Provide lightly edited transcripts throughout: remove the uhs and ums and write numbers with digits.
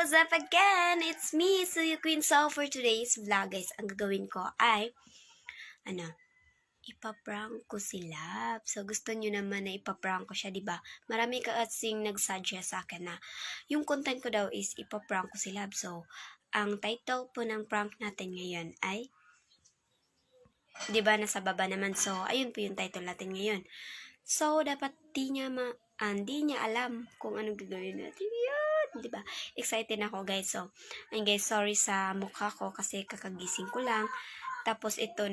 what's up again? It's me, Suyu Queen. So, for today's vlog, guys, ang gagawin ko ay, ipaprank ko si Lab. So, gusto nyo naman na ipaprank ko siya, diba? Marami kasing nag-suggest sa akin na yung content ko daw is ipaprank ko si Lab. So, ang title po ng prank natin ngayon ay, diba, nasa baba naman. So, ayun po yung title natin ngayon. So, dapat di niya alam kung anong gagawin natin yun. Diba? Excited ako, guys. So, ayun guys, sorry sa mukha ko kasi kakagising ko lang. Tapos ito,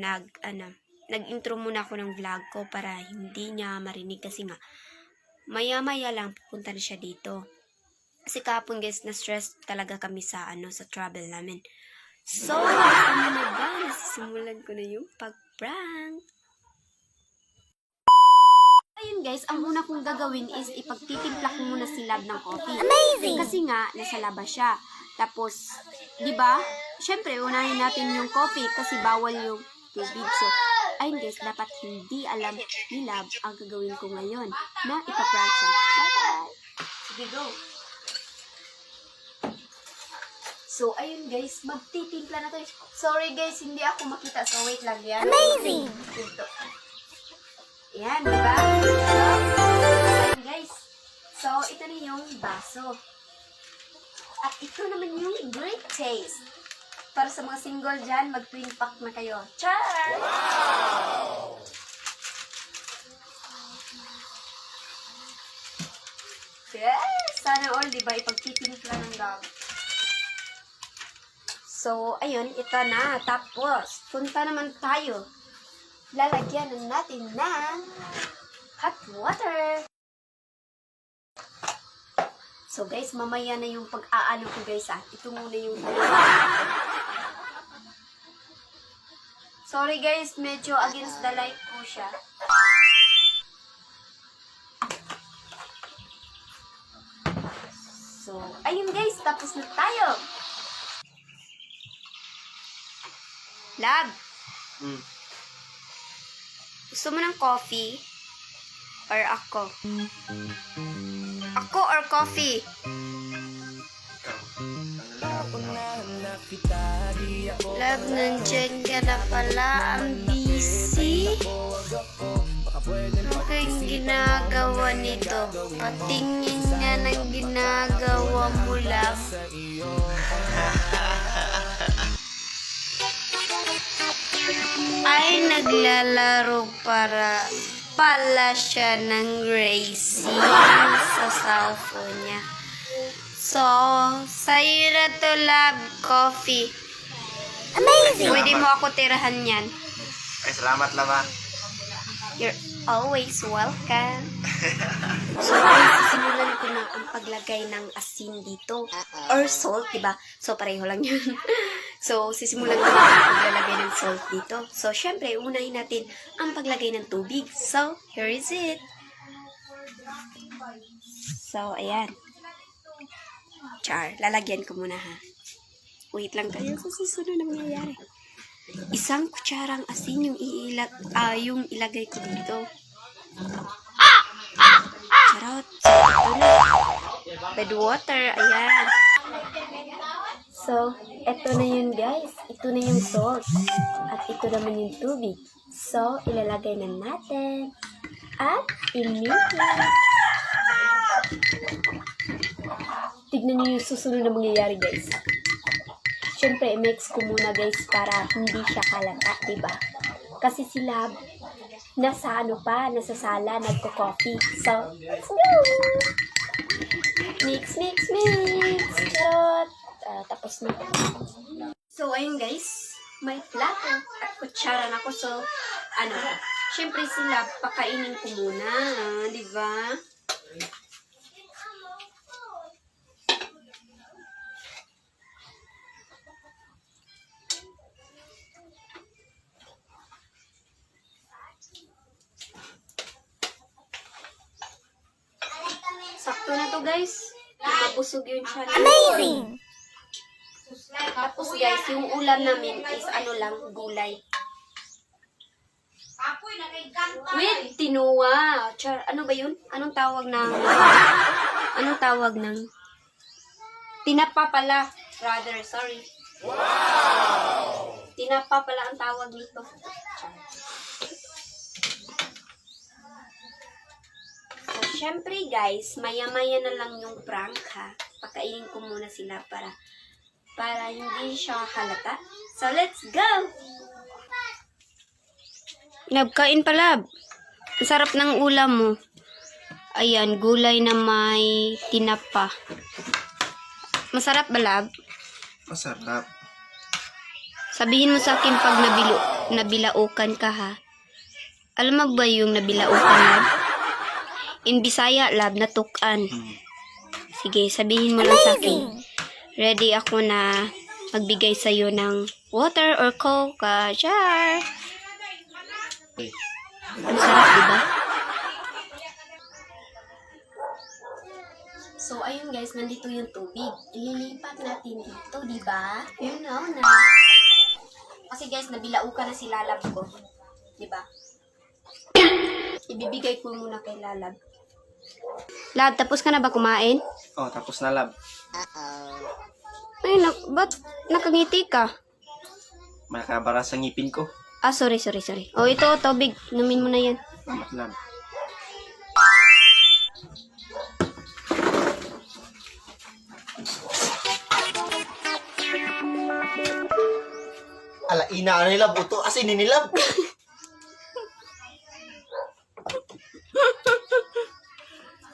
nag-intro muna ako ng vlog ko para hindi niya marinig kasi nga, maya-maya lang pupunta na siya dito. Kasi kahapon, guys, na-stress talaga kami sa travel namin. So, nasisimulan ko na yung pag-prank. Ayun guys, ang una kong gagawin is ipagtitimpla ko muna si Lab ng coffee. Amazing! Kasi nga, nasa labas siya. Tapos, di ba? Syempre, unahin natin yung coffee kasi bawal yung tubig. So, ayun guys, dapat hindi alam ni Lab ang gagawin ko ngayon na ipaprank siya. Bye-bye! Sige, go! So, ayun guys, magtitimpla na tayo. Sorry guys, hindi ako makita. So, wait lang yan. Amazing! Ito. Yan, diba? So, ayan guys. So, ito na yung baso. At ito naman yung great taste. Para sa mga single dyan, mag-twin pack na kayo. Char! Wow! Yes! Sana all, diba? Ipagtitimpla ng dog. So, ayun, ito na. Tapos, punta naman tayo. Lalagyan natin ng hot water. So guys, mamaya na yung pag-aano ko guys Ito muna yung Sorry guys, medyo against the light po siya. So, ayun guys, tapos na tayo. Lab! Gusto mo ng coffee? Or ako? Ako or coffee? Love, nandiyan ka na pala. Ang busy. Ano kayong ginagawa nito? Patingin nga ng ginagawa mo, love. Ay naglalaro pala siya ng racing sa cellphone niya. So, sa'yo na to, Lab, coffee. Amazing! Pwede mo ako tirahan yan. Ay, salamat, Lama. You're always welcome. So, sisimulan ko na ang paglagay ng asin dito. Or salt, diba? So, pareho lang yun. So, sisimulan ko na ang paglalagay ng salt dito. So, syempre, unahin natin ang paglagay ng tubig. So, here is it. So, ayan. Char, lalagyan ko muna ha. Wait lang kayo sa susunod na mangyayari. Isang kutsarang asin yung ilagay ko dito. Charot. So, ito na. Red water. Ayan. So, ito na yun guys. Ito na yung salt. At ito naman yung tubig. So, ilalagay na natin. At i-mix. Tignan nyo yung susunod na mangyayari guys. Siyempre, i-mix ko muna guys para hindi siya kalata, diba? Kasi si Lab, nasa sala, nagko-coffee. So, let's go! Mix, mix, mix! Charot! Tapos na. So, ayun guys, may plato at kutsara na ko. So, syempre si Lab, pakainin ko muna, diba? Sakto na to guys. Mabusog yun siya. Amazing! Tapos guys, yung ulam namin is gulay. With tinuwa. Char, ano ba yun? Anong tawag ng Tinapa pala. Rather, sorry. Wow! Tinapa pala ang tawag nito. So, syempre guys, maya-maya na lang yung prank ha. Pakainin ko muna sila para hindi siya halata. So, let's go! Lab, kain pa, Lab. Ang sarap ng ulam mo. Ayan, gulay na may tinapa. Masarap ba, Lab? Masarap. Sabihin mo sa akin pag nabilaukan ka, ha? Alam mo ba yung nabilaukan, Lab? In Bisaya, Lab, natukan. Sige, sabihin mo lang sa akin. Ready ako na magbigay sa'yo ng water or coke. Char! Ang sarap, diba? So, ayun guys, nandito yung tubig. Ililipat natin dito, diba? You know na. Kasi guys, nabilaukan na si Lalab ko. Diba? Ibibigay ko muna kay Lalab. Lab, tapos ka na ba kumain? Oh, tapos na, lab. Ay, ba't nakangiti ka? Makabara sa ngipin ko. Ah, sorry. Oh, ito, tubig. Inumin mo na yan. Salamat, lab. Ala, ina nila buto. Asin ni nila.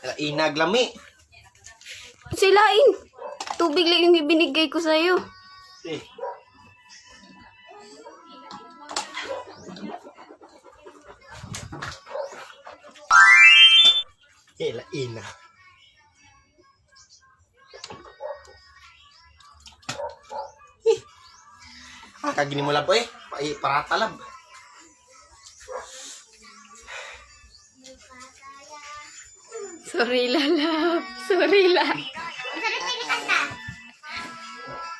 Ala, ina glami. Silain. Tubig lang yung ibinigay ko sa'yo. Eh. Ala, ina. Kagini mo lab eh. Parata lab. Sorry, Lalab. Sorry, la.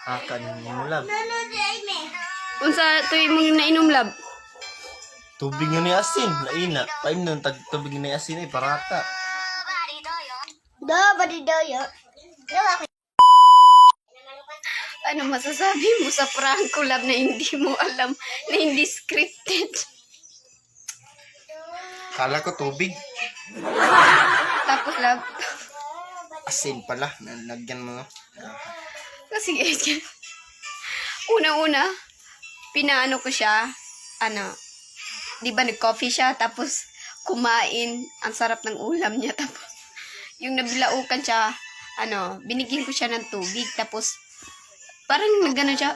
Kagini mo lab. Unsa tuwi mong nainom, Lab? Tubig nga ni asin. Laina. Paim nun. Tubig nga ni asin eh. Parata. Ano masasabi mo sa prank ko, Lab, na hindi mo alam, na hindi scripted? Kala ko tubig. Tapos, Lab, Asin pala. Nalagyan mo. kasi guys, una-una, pinaano ko siya, di ba nag-coffee siya, tapos kumain, ang sarap ng ulam niya, tapos yung nabilaukan siya, binigyan ko siya ng tubig, tapos parang nagano siya,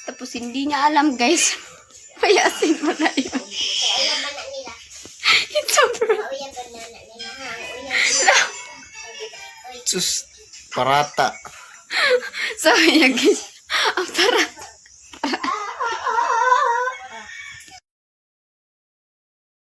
tapos hindi niya alam guys, may asin mo na yun. It's so Sus. Parata. So, ayan guys.